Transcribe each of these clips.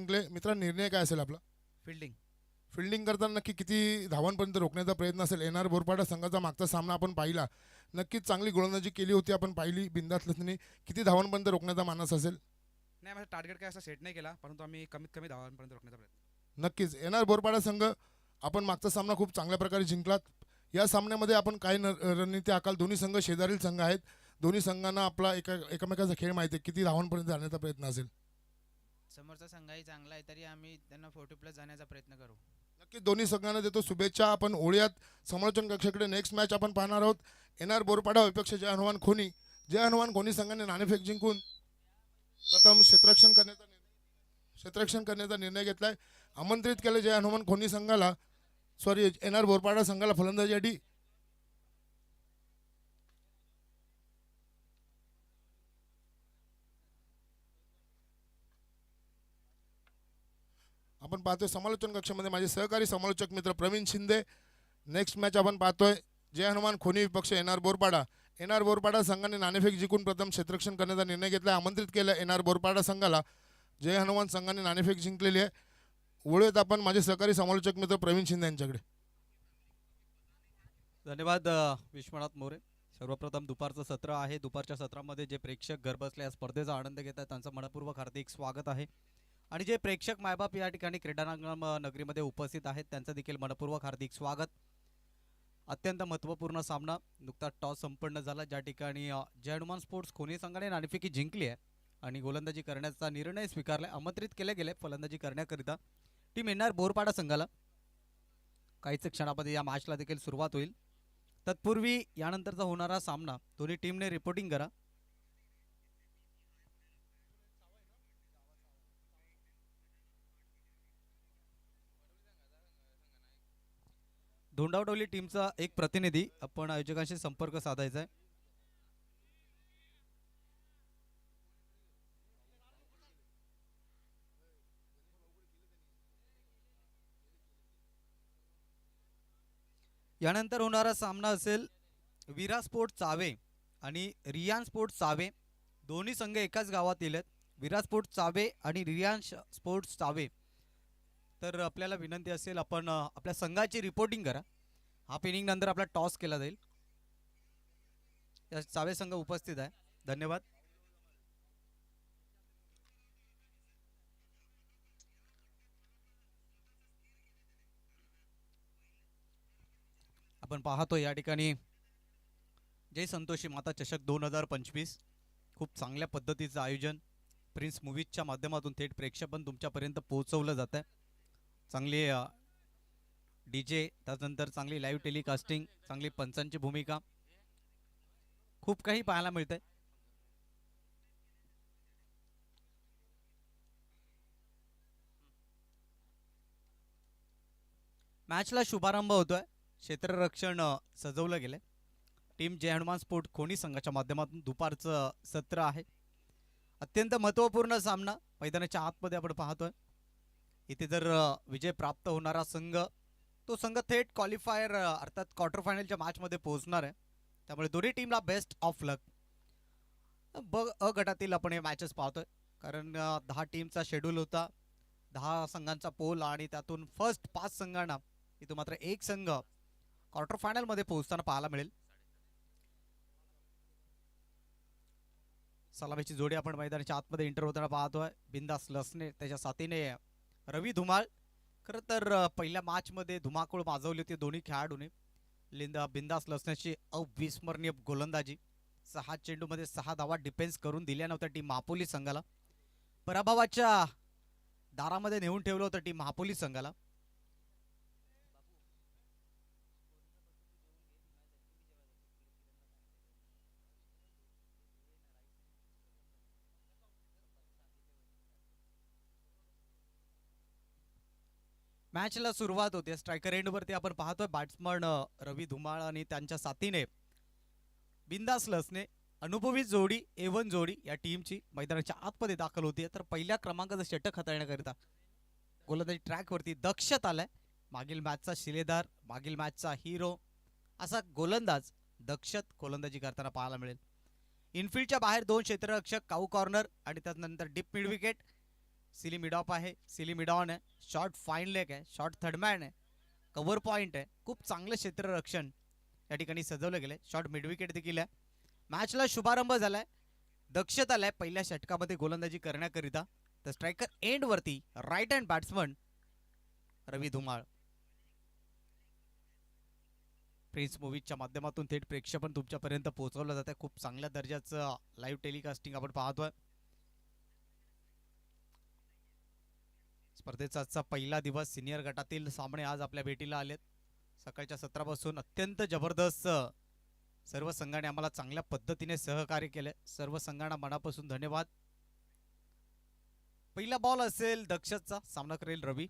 जिंकले. मित्रांनो, निर्णय काय असेल आपला? फिल्डिंग. फिल्डिंग करताना नक्की किती धावांपर्यंत रोखण्याचा प्रयत्न असेल? एन आर बोरपाडा संघाचा मागचा सामना आपण पाहिला, नक्कीच चांगली गोलंदाजी केली होती आपण पाहिली. बिंदास लसने किती धावांपर्यंत रोखण्याचा मानस असेल? नाही, माझा टार्गेट काय असं सेट नाही केला, परंतु आम्ही कमीत कमी धावांपर्यंत रोखण्याचा प्रयत्न. नक्कीच एन आर बोरपाडा संघ, आपण मागचा सामना खूप चांगल्या प्रकारे जिंकलात. या सामन्यामध्ये आपण काय रणनीती आखाल? दोन्ही संघ शेजारील संघ आहेत. दोन्ही संघांना आपला एकमेकाचा खेळ माहिती आहे. किती धावांपर्यंत जाण्याचा प्रयत्न असेल? समोरचा संघही चांगला आहे तरी आम्ही त्यांना 40+ जाण्याचा प्रयत्न करू. नक्की दोन्ही संघांना देतो शुभेच्छा. आपण ओळ्यात समालोचन कक्षाकडे नेक्स्ट मॅच आपण पाहणार आहोत. एन आर बोरपाडा विपक्ष जय हनुमान खोनी. जय हनुमान खोनी संघाने नाणेफेक जिंकून प्रथम क्षेत्ररक्षण करण्याचा निर्णय घेतलाय. आमंत्रित केले जय हनुमान खोनी संघाला, सॉरी एन आर बोरपाडा संघाला फलंदाजीसाठी. आपण पाहतोय समालोचन कक्षामध्ये माझे सहकारी समालोचक मित्र प्रवीण शिंदे. नेक्स्ट मॅच आपण पाहतोय जय हनुमान खोनी विपक्ष N R Borpada. N R Borpada संघाने नाणेफेक जिंकून प्रथम क्षेत्ररक्षण करण्याचा निर्णय घेतला. आमंत्रित केलं एन आर बोरपाडा संघाला. जय हनुमान संघाने नाणेफेक जिंकलेली आहे. वळूयात आपण माझे सहकारी समालोचक मित्र प्रवीण शिंदे यांच्याकडे. धन्यवाद विश्वनाथ मोरे. सर्वप्रथम दुपारचं सत्र आहे. दुपारच्या सत्रामध्ये जे प्रेक्षक घर बसल्या या स्पर्धेचा आनंद घेत आहेत त्यांचं मनपूर्वक हार्दिक स्वागत आहे. आणि जे प्रेक्षक मायबाप या ठिकाणी क्रीडांगण नगरीमध्ये उपस्थित आहेत त्यांचं देखील मनपूर्वक हार्दिक स्वागत. अत्यंत महत्त्वपूर्ण सामना नुकताच टॉस संपन्न झाला, ज्या ठिकाणी जय हनुमान स्पोर्ट्स खोनी संघाने नाणेफेकी जिंकली आहे आणि गोलंदाजी करण्याचा निर्णय स्वीकारला. आमंत्रित केले गेले फलंदाजी करण्याकरिता टीम एन आर बोरपाडा संघाला. काहीच क्षणामध्ये या मॅचला देखील सुरुवात होईल. तत्पूर्वी यानंतरचा होणारा सामना दोन्ही टीमने रिपोर्टिंग करा. धोंडावडोली टीमचा एक प्रतिनिधी आपण आयोजकांशी संपर्क साधायचा आहे. यानंतर होणारा सामना असेल विरा स्पोर्ट्स चावे आणि रियान स्पोर्ट्स चावे. दोन्ही संघ एकाच गावात येलेत, विरा स्पोर्ट्स चावे आणि रियान स्पोर्ट्स चावे. तर आपल्याला विनंती असेल आपण आपल्या संघाची रिपोर्टिंग करा. हाफ इनिंग नंतर आपला टॉस केला जाईल. या चावे संघ उपस्थित आहे. धन्यवाद. आपण पाहतो या ठिकाणी जय संतोषी माता चषक 2025 खूप चांगल्या पद्धतीचं आयोजन प्रिन्स मूवीजच्या माध्यमातून थेट प्रेक्षेपण तुमच्यापर्यंत पोहोचवलं जात आहे. चांगली डीजे, त्यानंतर चांगली लाईव्ह टेलिकास्टिंग, चांगली पंचांची भूमिका, खूप काही पाहायला मिळतंय. मॅचला शुभारंभ होतोय. क्षेत्ररक्षण सजवलं गेलंय. टीम जय हनुमान स्पोर्ट खोनी संघाच्या माध्यमातून दुपारचं सत्र आहे. अत्यंत महत्त्वपूर्ण सामना मैदानाच्या आतमध्ये आपण पाहतोय. इथे जर विजय प्राप्त होणारा संघ तो संघ थेट क्वालिफायर अर्थात क्वार्टर फायनलच्या मॅचमध्ये पोहोचणार आहे. त्यामुळे दोन्ही टीमला बेस्ट ऑफ लक. अ गटातील आपण हे मॅचेस पाहतोय कारण 10 टीमचा शेड्यूल होता, 10 संघांचा पोल आणि त्यातून फर्स्ट 5 संघांना इथं मात्र एक संघ क्वार्टर फायनलमध्ये पोहोचताना पाहायला मिळेल. सलामीची जोडी आपण मैदानाच्या आतमध्ये एंटर होताना पाहतोय. बिंदास लसने त्याच्या साथीने रवी धुमाळ. खरं तर पहिल्या मॅचमध्ये धुमाकूळ माजवली होती दोन्ही खेळाडूंनी. बिंदास लसण्याची अविस्मरणीय गोलंदाजी, 6 चेंडूमध्ये 6 धावा डिफेन्स करून दिल्या नव्हत्या टीम महापोली संघाला. पराभवाच्या दारामध्ये नेऊन ठेवलं होतं टीम महापोली संघाला. मॅचला सुरुवात होते. स्ट्रायकर एंडवरती आपण पाहतोय बॅट्समन रवी धुमाळ आणि त्यांच्या साथीने बिंदास लसने. अनुभवी जोडी, A1 जोडी या टीमची मैदानाच्या आतमध्ये दाखल होती. तर पहिल्या क्रमांकाचं षटक हाताळण्याकरिता गोलंदाजी ट्रॅकवरती दक्षत आलाय. मागील मॅचचा शिलेदार, मागील मॅचचा हिरो असा गोलंदाज दक्षत गोलंदाजी करताना पाहायला मिळेल. इनफिल्डच्या बाहेर 2 क्षेत्ररक्षक, काऊ कॉर्नर आणि त्यानंतर डीप मिड विकेट. सिली मिडॉप आहे, सिली मिडॉन आहे, शॉर्ट फाईन लेग आहे, शॉर्ट थर्डमॅन आहे, कव्हर पॉइंट आहे. खूप चांगलं क्षेत्ररक्षण या ठिकाणी सजवलं गेलंय. शॉर्ट मिड विकेट देखील आहे. मॅचला शुभारंभ झालाय. दक्षता आलाय पहिल्या षटकामध्ये गोलंदाजी करण्याकरिता. तर स्ट्रायकर एंड वरती राईट हँड बॅट्समन रवी धुमाळ. प्रिन्स मूवीजच्या माध्यमातून थेट प्रेक्षेपण तुमच्यापर्यंत पोहोचवलं जात आहे. खूप चांगल्या दर्जाचं लाईव्ह टेलिकास्टिंग आपण पाहतोय. स्पर्धेचा आजचा पहिला दिवस. सिनियर गटातील सामने आज आपल्या भेटीला आलेत. सकाळच्या सत्रापासून अत्यंत जबरदस्त सर्व संघाने आम्हाला चांगल्या पद्धतीने सहकार्य केले. सर्व संघांना मनापासून धन्यवाद. पहिला बॉल असेल दक्षचा. सामना करेल रवी.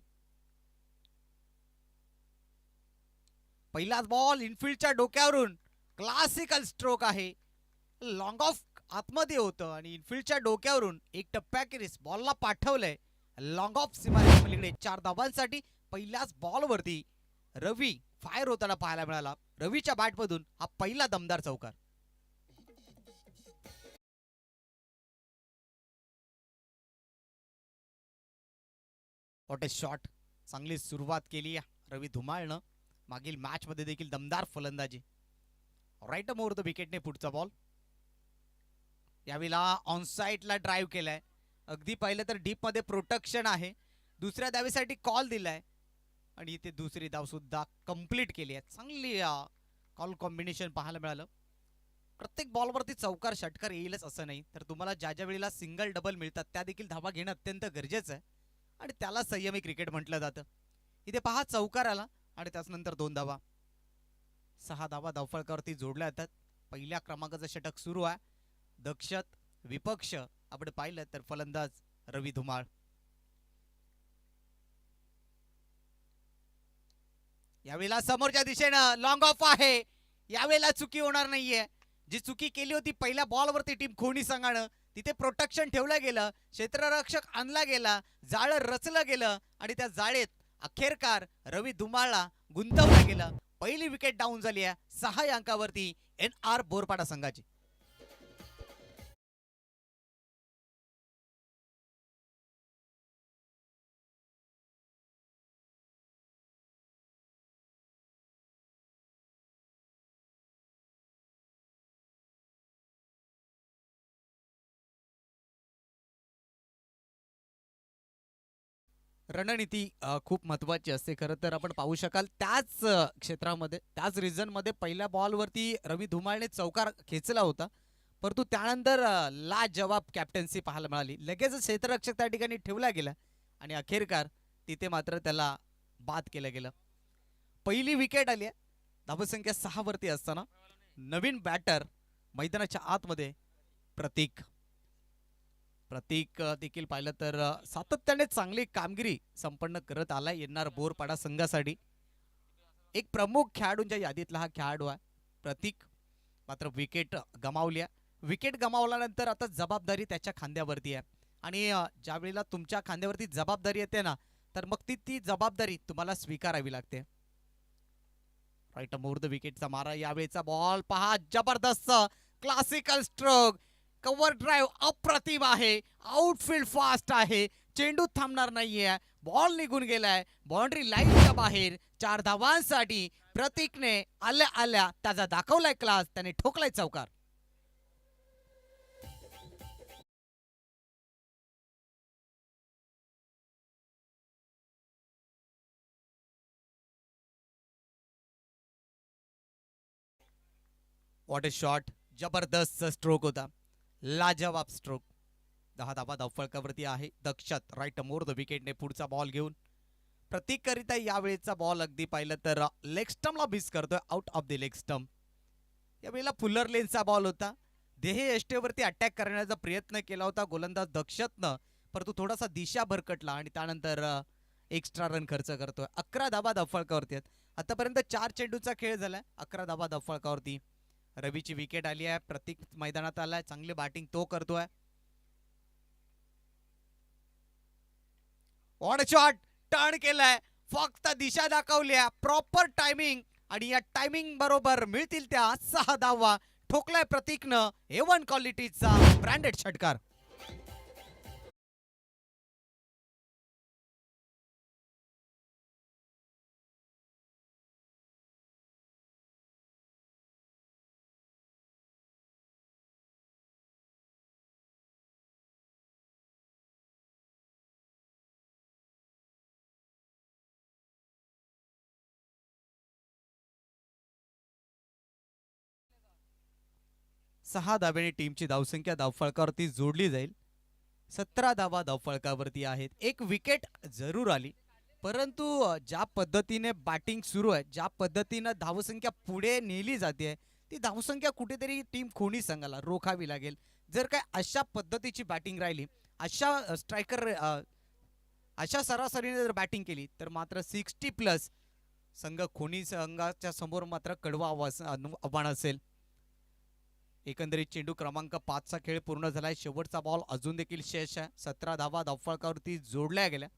पहिलाच बॉल इनफिल्डच्या डोक्यावरून क्लासिकल स्ट्रोक आहे. लॉंग ऑफ आतमध्ये होतं आणि इनफिल्डच्या डोक्यावरून एक टप्प्याखेरीज बॉलला पाठवलंय. लॉंग ऑफ सीमारेषे पलीकडे 4 धावांसाठी पहिल्याच बॉलवरती रवी फायर होताना पाहायला मिळाला. रवीच्या बॅटमधून हा पहिला दमदार चौकार. What A shot. चांगली सुरुवात केली रवी धुमाळनं. मागील मॅच मध्ये देखील दमदार फलंदाजी. राईट मोर द विकेटने पुढचा बॉल. यावेळेला ऑन साइडला ड्राईव्ह केलाय. अगदी पाहिलं तर डीप मध्ये प्रोटेक्शन आहे. दुसऱ्या धावेसाठी कॉल दिलाय आणि इथे दुसरी धाव सुद्धा कंप्लीट केली आहे. चांगली कॉल कॉम्बिनेशन पाहायला मिळालं. प्रत्येक बॉलवरती चौकार षटकार येईलच असं नाही, तर तुम्हाला ज्या ज्या वेळेला सिंगल डबल मिळतात त्या देखील धावा घेणं अत्यंत गरजेचं आहे आणि त्याला संयमी क्रिकेट म्हटलं जातं. इथे पहा चौकार आला आणि त्यानंतर 2 धावा. 6 धावा धावफलकावरती जोडल्या जातात. पहिल्या क्रमांकाचं षटक सुरू आहे. दक्षत विपक्ष आपण पाहिलं तर फलंदाज रवी धुमाळ. यावेळेला समोरच्या दिशेनं लॉंग ऑफ आहे. यावेळेला चुकी होणार नाहीये. जी चुकी केली होती पहिल्या बॉलवरती टीम खोनी संघानं, तिथे प्रोटेक्शन ठेवलं गेलं, क्षेत्ररक्षक आणला गेला, जाळं रचलं गेलं आणि त्या जाळेत अखेरकार रवी धुमाळला गुंतवलं गेलं. पहिली विकेट डाऊन झाली आहे 6 अंकावरती NR बोरपाडा संघाची. रणनीती खूप महत्वाची असते. खरं तर आपण पाहू शकाल त्याच क्षेत्रामध्ये त्याच रिझनमध्ये पहिल्या बॉलवरती रवी धुमाळने चौकार खेचला होता, परंतु त्यानंतर लाजवाब कॅप्टन्सी पाहायला मिळाली. लगेच क्षेत्ररक्षक त्या ठिकाणी ठेवला गेला आणि अखेरकार तिथे मात्र त्याला बाद केलं गेलं. पहिली विकेट आली आहे धावसंख्या 6 वरती असताना. नवीन बॅटर मैदानाच्या आतमध्ये प्रतीक देखील पाहिलं तर सातत्याने चांगली कामगिरी संपन्न करत आलाय येणार बोरपाडा संघासाठी. एक प्रमुख खेळाडूंच्या यादीतला हा खेळाडू आहे प्रतीक. मात्र विकेट गमावली. विकेट गमावल्यानंतर आता जबाबदारी त्याच्या खांद्यावरती आहे आणि ज्या वेळेला तुमच्या खांद्यावरती जबाबदारी येते ना, तर मग ती जबाबदारी तुम्हाला स्वीकारावी लागते. राईट मोर द विकेटचा मारा. यावेळेचा बॉल पहा, जबरदस्त क्लासिकल स्ट्रोक. कव्हर ड्राईव्ह अप्रतिम आहे. आउटफील्ड फास्ट आहे. चेंडू थांबणार नाहीये. बॉल निघून गेलाय बाउंड्री लाईनच्या बाहेर. 4 धावांसाठी प्रतीकने आल्या आल्या त्याचा दाखवलाय क्लास. त्याने ठोकलाय चौकार. What A shot. जबरदस्त स्ट्रोक होता. लाजवाब स्ट्रोक. 10 धावा धावफलकावरती आहे दक्षत. राईट मोर द विकेटने पुढचा बॉल घेऊन प्रतीक करिता यावेळेचा बॉल अगदी पाहिलं तर लेग स्टम्पला मिस करतोय. Out of the leg stump. यावेळेला फुलर लेनचा बॉल होता. देह यष्टेवरती अटॅक करण्याचा प्रयत्न केला होता गोलंदाज दक्षतनं, परंतु थोडासा दिशा भरकटला आणि त्यानंतर एक्स्ट्रा रन खर्च करतोय. 11 धावा धावफलकावरती आहेत. आतापर्यंत 4 चेंडूचा खेळ झालाय. 11 धावा धावफलकावरती. रवीची विकेट आली आहे. प्रतीक मैदानात आलाय. चांगली बॅटिंग तो करतोय. What a shot. टर्न केलाय. फक्त दिशा दाखवली. प्रॉपर टायमिंग आणि या टायमिंग बरोबर मिळतील त्या 6 धावा. ठोकलाय प्रतीकनं A1 क्वालिटीचा ब्रँडेड षटकार. 6 धाब्याने टीमची धावसंख्या धावफलकावरती जोडली जाईल. 17 धावा धावफलकावरती आहेत. एक विकेट जरूर आली, परंतु ज्या पद्धतीने बॅटिंग सुरू आहे, ज्या पद्धतीनं धावसंख्या पुढे नेली जाते, ती धावसंख्या कुठेतरी टीम खोनी संघाला रोखावी लागेल. जर काय अशा पद्धतीची बॅटिंग राहिली, अशा स्ट्रायकर अशा सरासरीने जर बॅटिंग केली तर मात्र 60+ संघ खोनी संघाच्या समोर मात्र कडवा आव्हान असेल. एकंदरीत चेंडू क्रमांक 5चा खेळ पूर्ण झालाय. शेवटचा बॉल अजून देखील शेष आहे. 17 धावा धावफलकावरती जोडल्या गेल्या.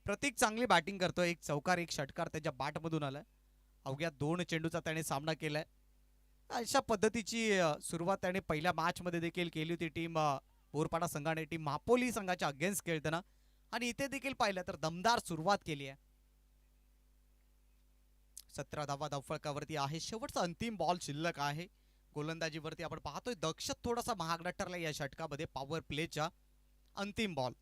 प्रतीक चांगली बॅटिंग करतोय. एक चौकार एक षटकार त्याच्या बॅटमधून आलाय. अवघ्या 2 चेंडूचा त्याने सामना केलाय. अशा पद्धतीची सुरुवात त्याने पहिल्या मॅच मध्ये देखील केली होती टीम बोरपाडा संघाने टीम मापोली संघाच्या अगेन्स्ट खेळताना, आणि इथे देखील पाहिलं तर दमदार सुरुवात केली आहे. 17 धावा धावफलकावरती आहे. शेवटचा अंतिम बॉल शिल्लक आहे. गोलंदाजीवरती आपण पाहतोय दक्षत थोडासा महागडा ठरला या षटकामध्ये. पॉवर प्लेच्या अंतिम बॉल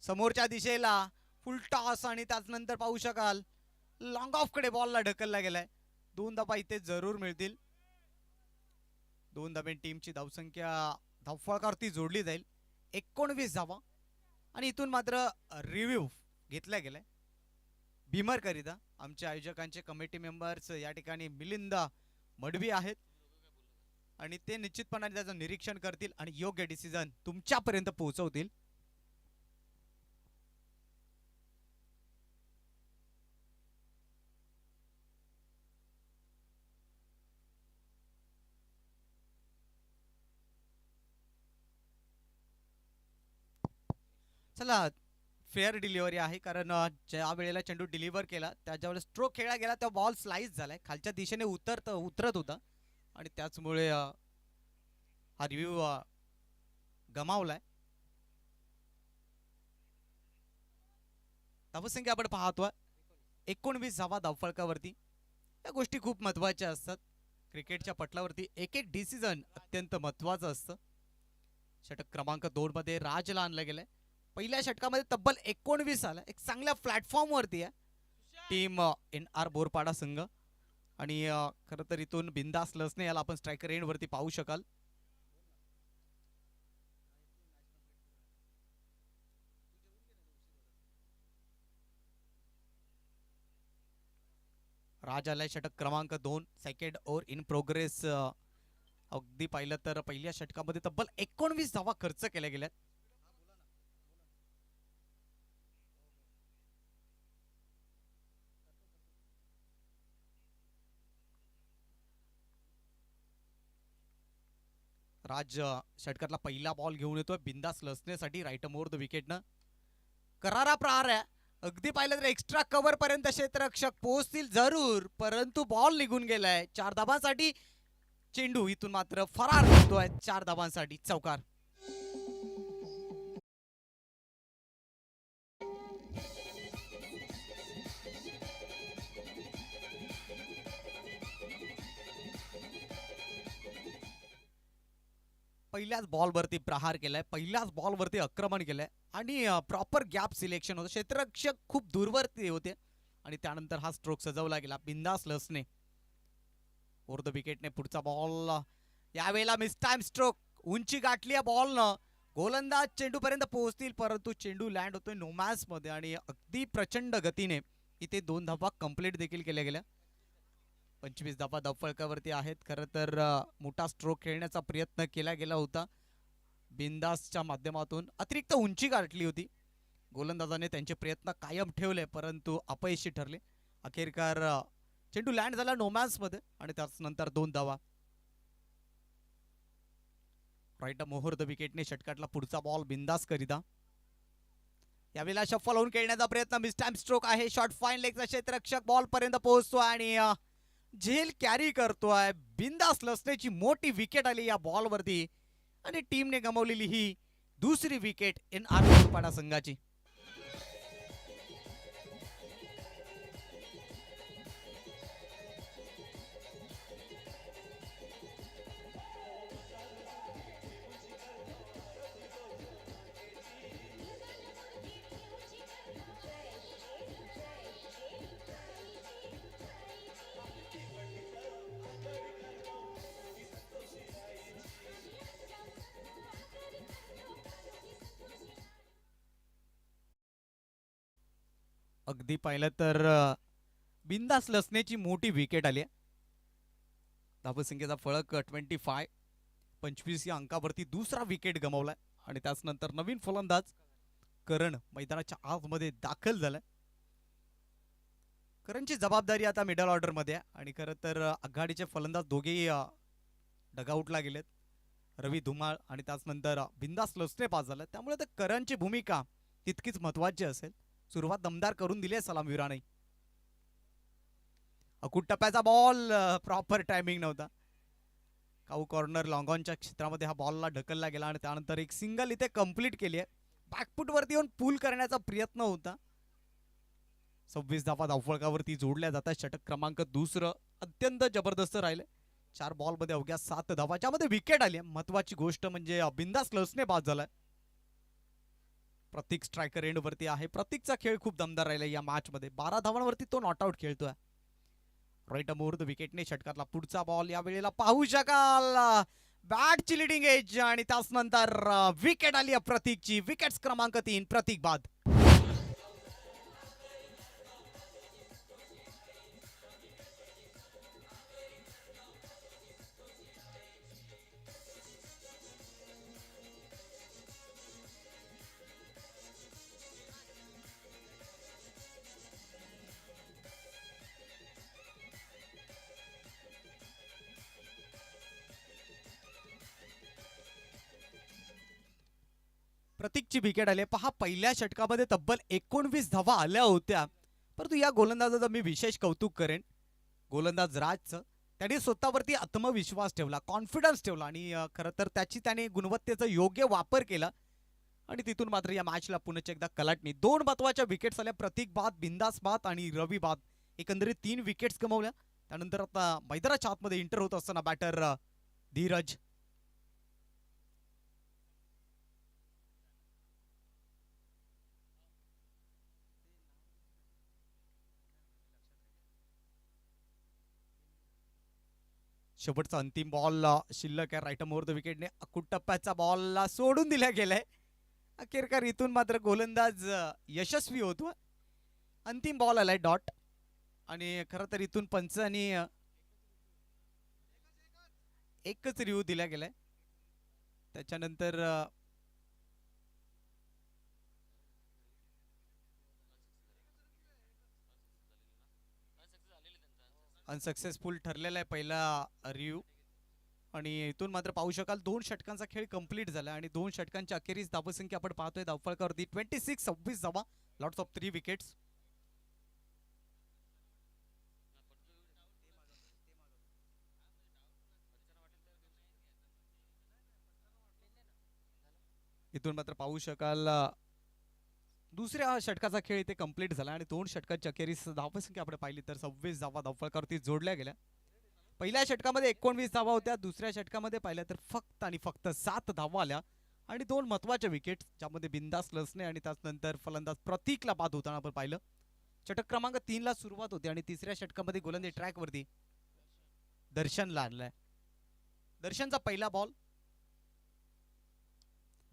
समोरच्या दिशेला फुल टॉस, आणि त्यानंतर पाहू शकाल लॉंग ऑफ कडे बॉलला ढकलला गेलाय. 2 धावा इथे जरूर मिळतील. 2 धाबे टीमची धावसंख्या धावफलकावरती जोडली जाईल. 19 धावा, आणि इथून मात्र रिव्ह्यू घेतला गेलाय भीमर करिता. आमच्या आयोजकांचे कमिटी मेंबर्स या ठिकाणी मिलिंद मडवी आहेत, आणि ते निश्चितपणाने त्याचं निरीक्षण करतील आणि योग्य डिसिजन तुमच्यापर्यंत पोहोचवतील. चला, फेअर डिलिव्हरी आहे, कारण ज्या वेळेला चेंडू डिलिव्हर केला त्याच्या वेळेस स्ट्रोक खेळला गेला, त्या बॉल स्लाइस झालाय, खालच्या दिशेने उतरत होता, आणि त्याचमुळे हा रिव्ह्यू गमावलाय. धावसंख्या आपण पाहतोय 19 धावा धावफलकावरती. या गोष्टी खूप महत्वाच्या असतात. क्रिकेटच्या पटलावरती एक एक डिसिजन अत्यंत महत्वाचं असतं. षटक क्रमांक 2 मध्ये राजला आणलं गेलंय. पहिल्या षटकामध्ये तब्बल 19 आला. एक चांगल्या प्लॅटफॉर्म वरती आहे टीम NR बोरपाडा संघ, आणि खरं तर इथून बिंदास लसने याला आपण स्ट्रायकर एंड वरती पाहू शकाल. राज आलाय षटक क्रमांक 2. Second over in progress. अगदी पाहिलं तर पहिल्या षटकामध्ये तब्बल 19 धावा खर्च केल्या गेल्यात. राज षटकातला पहिला बॉल घेऊन येतोय बिंदास लसण्यासाठी राईट मोर द विकेटनं. करारा प्रहार आहे. अगदी पाहिलं तर एक्स्ट्रा कव्हर पर्यंत क्षेत्ररक्षक पोहोचतील जरूर, परंतु बॉल निघून गेलाय. 4 धाबांसाठी चेंडू इथून मात्र फरार होतोय. 4 धाबांसाठी चौकार. पहिल्याच बॉलवरती प्रहार केलाय, पहिल्याच बॉलवरती आक्रमण केलंय, आणि प्रॉपर गॅप सिलेक्शन होतं. क्षेत्ररक्षक खूप दूरवरती होते, आणि त्यानंतर हा स्ट्रोक सजवला गेला बिंदास लसने. ओव्हर द विकेटने पुढचा बॉल. यावेळेला मिस टाइम स्ट्रोक. उंची गाठली या बॉलनं. गोलंदाज चेंडूपर्यंत पोहोचतील, परंतु चेंडू लँड होतोय नोमॅन्स मध्ये, आणि अगदी प्रचंड गतीने इथे 2 धावा कंप्लीट देखील केल्या गेल्या. 25 धावा धावफलकावरती आहेत. खरं तर मोठा स्ट्रोक खेळण्याचा प्रयत्न केला गेला होता बिंदासच्या माध्यमातून. अतिरिक्त उंची गाठली होती. गोलंदाजाने त्यांचे प्रयत्न कायम ठेवले, परंतु अपयशी ठरले. अखेरकार चेंडू लँड झाला नोमॅन्स मध्ये, आणि त्यानंतर 2 धावा. राईट मोहर द विकेटने षटकातला पुढचा बॉल बिंदास करिता. यावेळेला शफल होऊन खेळण्याचा प्रयत्न. मिस टाइम स्ट्रोक आहे. शॉर्ट फाईन लेगचा क्षेत्ररक्षक बॉल पर्यंत पोहोचतो, आणि झेल कॅरी करतोय. बिंदास लसण्याची मोठी विकेट आली या बॉल वरती, आणि टीमने गमावलेली ही दुसरी विकेट NR बोरपाडा संघाची. अगदी पाहिलं तर बिंदास लसण्याची मोठी विकेट आली आहे. धावसंख्येचा फळक 25 25 या अंकावरती दुसरा विकेट गमावलाय आणि त्याच नंतर नवीन फलंदाज करण मैदानाच्या आतमध्ये दाखल झालाय. करणची जबाबदारी आता मिडल ऑर्डर मध्ये आहे आणि खरं तर आघाडीचे फलंदाज दोघेही डगआउटला गेलेत. रवी धुमाळ आणि त्याच नंतर बिंदास लसणे पास झाला, त्यामुळे तर करणची भूमिका तितकीच महत्वाची असेल. सुरुवात दमदार करून दिली आहे सलामवीराने. अकुट टप्प्याचा बॉल प्रॉपर टायमिंग नव्हता. काऊ कॉर्नर लॉंगॉनच्या क्षेत्रामध्ये हा बॉलला ढकलला गेला आणि त्यानंतर एक सिंगल इथे कंप्लीट केली आहे. बॅकफुट वरती येऊन पूल करण्याचा प्रयत्न होता. 26 धावा धावफलकावरती जोडल्या जातात. षटक क्रमांक दुसरं अत्यंत जबरदस्त राहिले. 4 बॉल मध्ये अवघ्या 7 धावा, ज्यामध्ये विकेट आली. महत्वाची गोष्ट म्हणजे बिंदास लसणे बाद झालाय. प्रतीक स्ट्रायकर एंड वरती आहे. प्रतीकचा खेळ खूप दमदार राहिला या मॅच मध्ये. 12 धावांवरती तो नॉट आउट खेळतोय. राईट मोर विकेटने षटकातला पुढचा बॉल या वेळेला पाहू शकाल. बॅटची लिडिंग एज आणि त्याच नंतर विकेट आली आहे प्रतीकची. विकेट क्रमांक 3 प्रतीक बाद. प्रतीकची विकेट आली. पहा, पहिल्या षटकामध्ये तब्बल 19 धावा आल्या होत्या, परंतु या गोलंदाजाचं मी विशेष कौतुक करेन. गोलंदाज राजचं त्याने स्वतःवरती आत्मविश्वास ठेवला, कॉन्फिडन्स ठेवला आणि खरं तर त्याने गुणवत्तेचा योग्य वापर केला आणि तिथून मात्र या मॅचला पुन्हा एकदा कलाटणी. 2 महत्वाच्या विकेट्स आल्या. प्रतीक बाद, बिंदास बाद आणि रवी बाद. एकंदरीत 3 विकेट्स गमावल्या. त्यानंतर आता मैदानाच्या आतमध्ये इंटर होत असताना बॅटर धीरज. शेवटचा अंतिम बॉल शिल्लक आहे. राईट मोर द विकेटने अकुट टप्प्याचा बॉलला सोडून दिल्या गेलाय. अखेरकार इथून मात्र गोलंदाज यशस्वी होतो. अंतिम बॉल आलाय डॉट आणि खरं तर इथून पंचांनी एकच रिव्ह्यू दिला गेलाय. त्याच्यानंतर अनसक्सेसफुल ठरलेला आहे पहिला रिव्ह्यू आणि इथून मात्र पाहू शकाल 2 षटकांचा खेळ कंप्लीट झाला आणि 2 षटकांच्या अखेरीस धावसंख्या आपण पाहतोय धावफलकावरती 26 धावा, लॉट्स ऑफ 3 विकेट्स. इथून मात्र पाहू शकाल दुसऱ्या षटकाचा खेळ इथे कंप्लीट झाला आणि 2 षटकांच्या अखेरीस धावसंख्या आपण पाहिली तर 26 धावा धावफलकावरती जोडल्या गेल्या. पहिल्या षटकामध्ये 19 धावा होत्या. दुसऱ्या षटकामध्ये पाहिलं तर फक्त आणि फक्त 7 धावा आल्या आणि 2 महत्वाच्या विकेट, ज्यामध्ये बिंदास लसणे आणि त्यानंतर फलंदाज प्रतीकला बाद होताना आपण पाहिलं. षटक क्रमांक 3 ला सुरुवात होती आणि तिसऱ्या षटकामध्ये गोलंदाजी ट्रॅक वरती दर्शनला आणलाय. दर्शनचा पहिला बॉल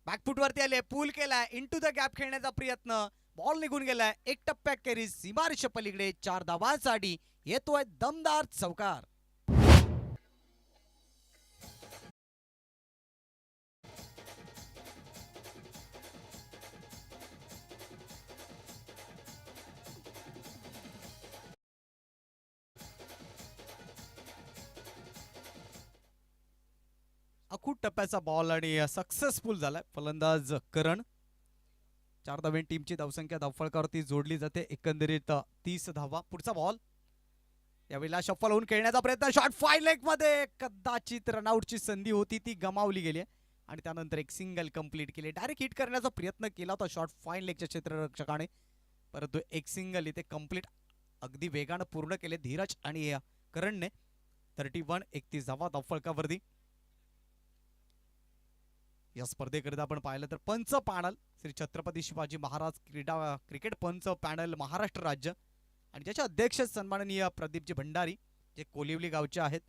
बॅकफुट वरती आले, पूल केलाय, इनटू द गॅप खेळण्याचा प्रयत्न, बॉल निघून गेलाय. 1 टप्प्या खेरीज सीमारेषे पलीकडे 4 धावांसाठी येतोय दमदार चौकार. अकुट टप्प्याचा बॉल आणि सक्सेसफुल झालाय. फलंदाज करण. 4 धावे टीमची धावसंख्या धावफलकावरती जोडली जाते. एकंदरीत 30 धावा. पुढचा बॉल यावेळेला शफल होऊन खेळण्याचा प्रयत्न, शॉट फाय लेग मध्ये, कदाचित रनआउटची संधी होती ती गमावली गेली आणि त्यानंतर एक सिंगल कंप्लीट केली. डायरेक्ट हिट करण्याचा प्रयत्न केला होता शॉट फाईन लेगच्या क्षेत्ररक्षकाने, परंतु एक सिंगल इथे कंप्लीट अगदी वेगानं पूर्ण केले धीरज आणि करणने. 31 धावा धावफलकावरती. या स्पर्धेकरिता आपण पाहिलं तर पंच पॅनल श्री छत्रपती शिवाजी महाराज क्रिकेट पंच पॅनल महाराष्ट्र राज्य आणि ज्याचे अध्यक्ष सन्माननीय प्रदीपजी भंडारी जे कोलिवली गावचे आहेत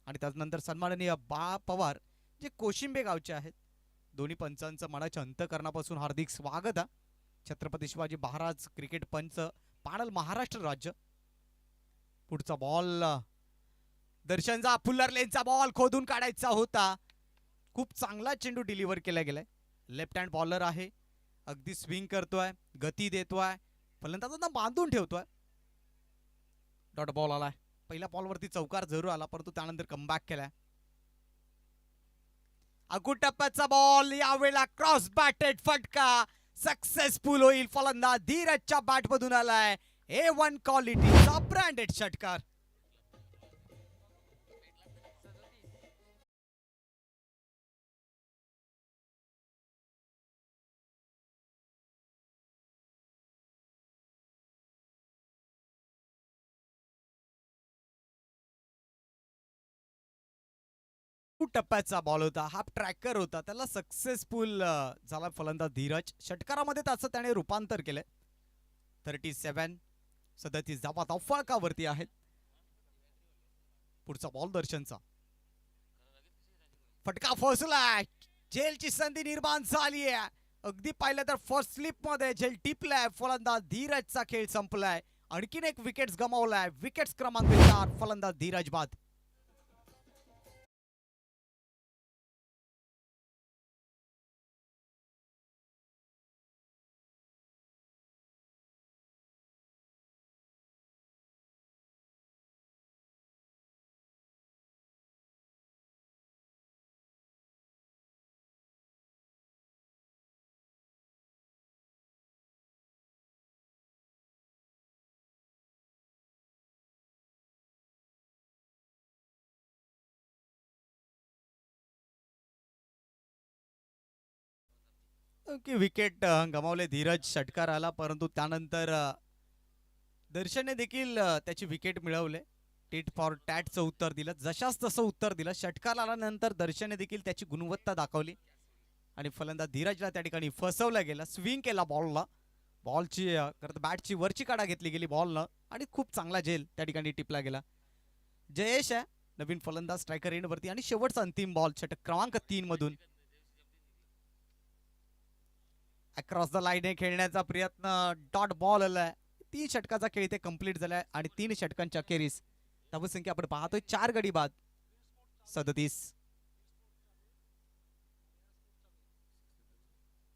आणि त्यानंतर सन्माननीय बा पवार जे कोशिंबे गावचे आहेत. दोन्ही पंचांचं मनाच्या अंतःकरणापासून हार्दिक स्वागत आहे. छत्रपती शिवाजी महाराज क्रिकेट पंच पाणल महाराष्ट्र राज्य. पुढचा बॉल दर्शनचा फुल्लर लेनचा बॉल खोदून काढायचा होता. खूप चांगला चेंडू डिलिव्हर केला गेलाय. लेफ्ट हँड बॉलर आहे, अगदी स्विंग करतोय, गती देतोय, फलंदाजांना बांधून ठेवतोय. डॉट बॉल आलाय. पहिल्या बॉलवरती चौकार जरूर आला, परंतु त्यानंतर कमबॅक केलाय. अगू टप्प्याचा बॉल यावेळेला क्रॉस बॅटेड फटका सक्सेसफुल होईल. फलंदाज धीरजच्या बॅट मधून आलाय. A1 क्वालिटीचा ब्रँडेड षटकार. टप्प्याचा बॉल होता, हा ट्रॅकर होता, त्याला सक्सेसफुल झाला फलंदाज धीरज. षटकारामध्ये त्याचं त्याने रूपांतर केलंय. 37 धावा फळकावरती आहेत. पुढचा बॉल दर्शनचा, फटका फसलाय. झेलची संधी निर्माण झाली आहे. अगदी पाहिलं तर फर्स्ट स्लिप मध्ये झेल टिपलाय. फलंदाज धीरजचा खेळ संपलाय. आणखीन एक विकेट्स गमावलाय. विकेट्स क्रमांक 4 फलंदाज धीरज बाद. की विकेट गमावले धीरज. षटकार आला, परंतु त्यानंतर दर्शनने देखील त्याची विकेट मिळवले. टीट फॉर टॅटचं उत्तर दिलं, जशाच तसं उत्तर दिलं. षटकार आल्यानंतर दर्शनने देखील त्याची गुणवत्ता दाखवली आणि फलंदाज धीरजला त्या ठिकाणी फसवलं गेलं. स्विंग केला बॉलला, बॉलची बॅटची वरची काढा घेतली गेली बॉलनं आणि खूप चांगला झेल त्या ठिकाणी टिपला गेला. जयेश आहे नवीन फलंदाज स्ट्रायकर एंड वरती आणि शेवटचा अंतिम बॉल षटक क्रमांक 3 मधून अक्रॉस द लाईन खेळण्याचा प्रयत्न. डॉट बॉल आलाय. 3 षटकाचा खेळ इथे कंप्लीट झालाय आणि 3 षटकांच्या अखेरीस धावसंख्या आपण पाहतोय 4 गडी बाद 37.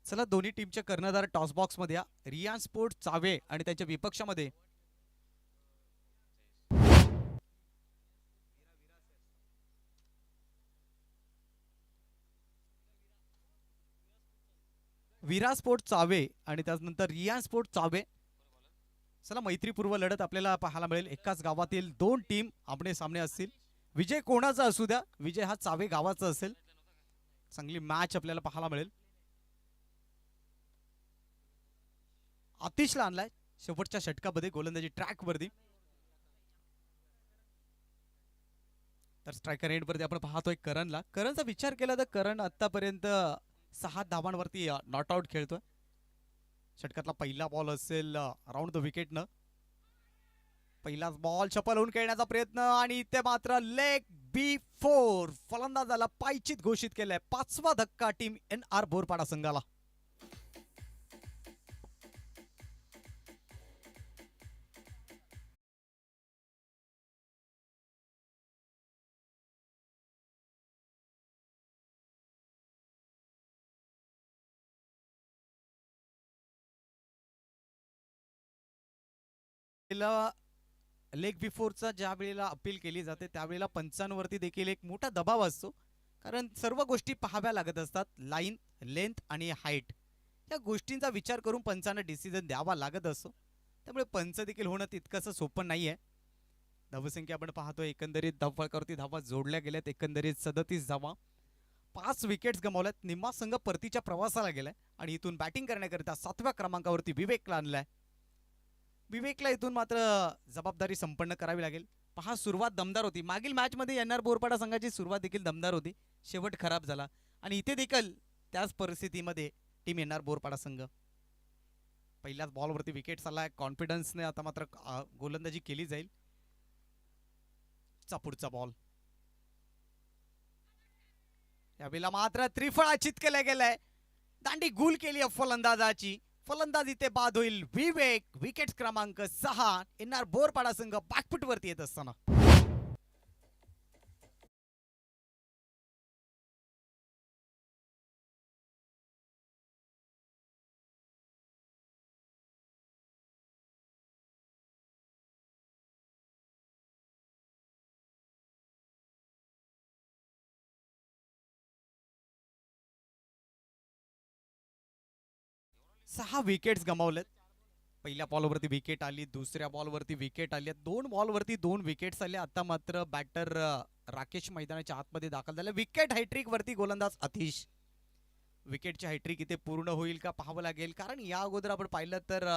चला दोन्ही टीमचे कर्णधार टॉस बॉक्स मध्ये या. रियान स्पोर्ट चावे आणि त्यांच्या विपक्षामध्ये विरा स्पोर्ट चावे आणि त्यानंतर रियान स्पोर्ट चावे. चला मैत्रीपूर्व लढत आपल्याला पाहायला मिळेल. एकाच गावातील 2 टीम आमने सामने असतील. विजय कोणाचा असू द्या, विजय हा चावे गावाचा असेल. चांगली मॅच आपल्याला पाहायला मिळेल. आतिशला आणलाय शेवटच्या षटकामध्ये गोलंदाजी ट्रॅक वरती. तर स्ट्रायकर एंड वरती आपण पाहतोय करणला. करणचा विचार केला तर करण आतापर्यंत 6 धावांवरती नॉट आउट खेळतोय. षटकातला पहिला बॉल असेल राऊंड द विकेटनं. पहिलाच बॉल चपल होऊन खेळण्याचा प्रयत्न आणि इथे मात्र लेग B4 फलंदाजाला पायचीत घोषित केलंय. 5वा धक्का टीम NR बोरपाडा संघाला. लेग बिफोरचा ज्या वेळेला अपील केली जाते त्यावेळेला पंचांवरती देखील एक मोठा दबाव असतो, कारण सर्व गोष्टी पाहाव्या लागत असतात. लाईन, लेंथ आणि हाईट या गोष्टींचा विचार करून पंचांना डिसिजन द्यावा लागत असतो. त्यामुळे पंच देखील होणं तितकंसं सोपं नाहीये. धावसंख्या आपण पाहतोय एकंदरीत धावफलकावरती धावा जोडल्या गेल्यात. एकंदरीत 37 धावा, 5 विकेट्स गमावल्यात. निम्मा संघ परतीच्या प्रवासाला गेलाय आणि इथून बॅटिंग करण्याकरिता 7व्या क्रमांकावरती विवेकला आणलाय. विवेकला इथून मात्र जबाबदारी संपन्न करावी लागेल. पहा, सुरुवात दमदार होती. मागील मॅच मध्ये NR बोरपाडा संघाची सुरुवात देखील दमदार होती, शेवट खराब झाला आणि इथे देखील त्याच परिस्थितीमध्ये टीम NR बोरपाडा संघ. पहिल्याच बॉलवरती विकेट आलाय. कॉन्फिडन्सने आता मात्र गोलंदाजी केली जाईल. पुढचा बॉल यावेळेला मात्र त्रिफळाचित केला गेलाय. दांडी गुल केली फलंदाजाची फलंदाज इथे बाद होईल. विवेक विकेट क्रमांक 6. एनआर बोरपाडा संघ बॅकफुट वरती येत असताना. सहा विकेट्स गमावलेत. पहिल्या बॉलवरती विकेट आली, दुसऱ्या बॉलवरती विकेट आली, 2 बॉलवरती 2 विकेट्स आले. आता मात्र बॅटर राकेश मैदानाच्या आतमध्ये दाखल झाले. विकेट हॅट्रिक वरती गोलंदाज अतिश. विकेटची हॅट्रिक इथे पूर्ण होईल का पाहावं लागेल, कारण या अगोदर आपण पाहिलं तर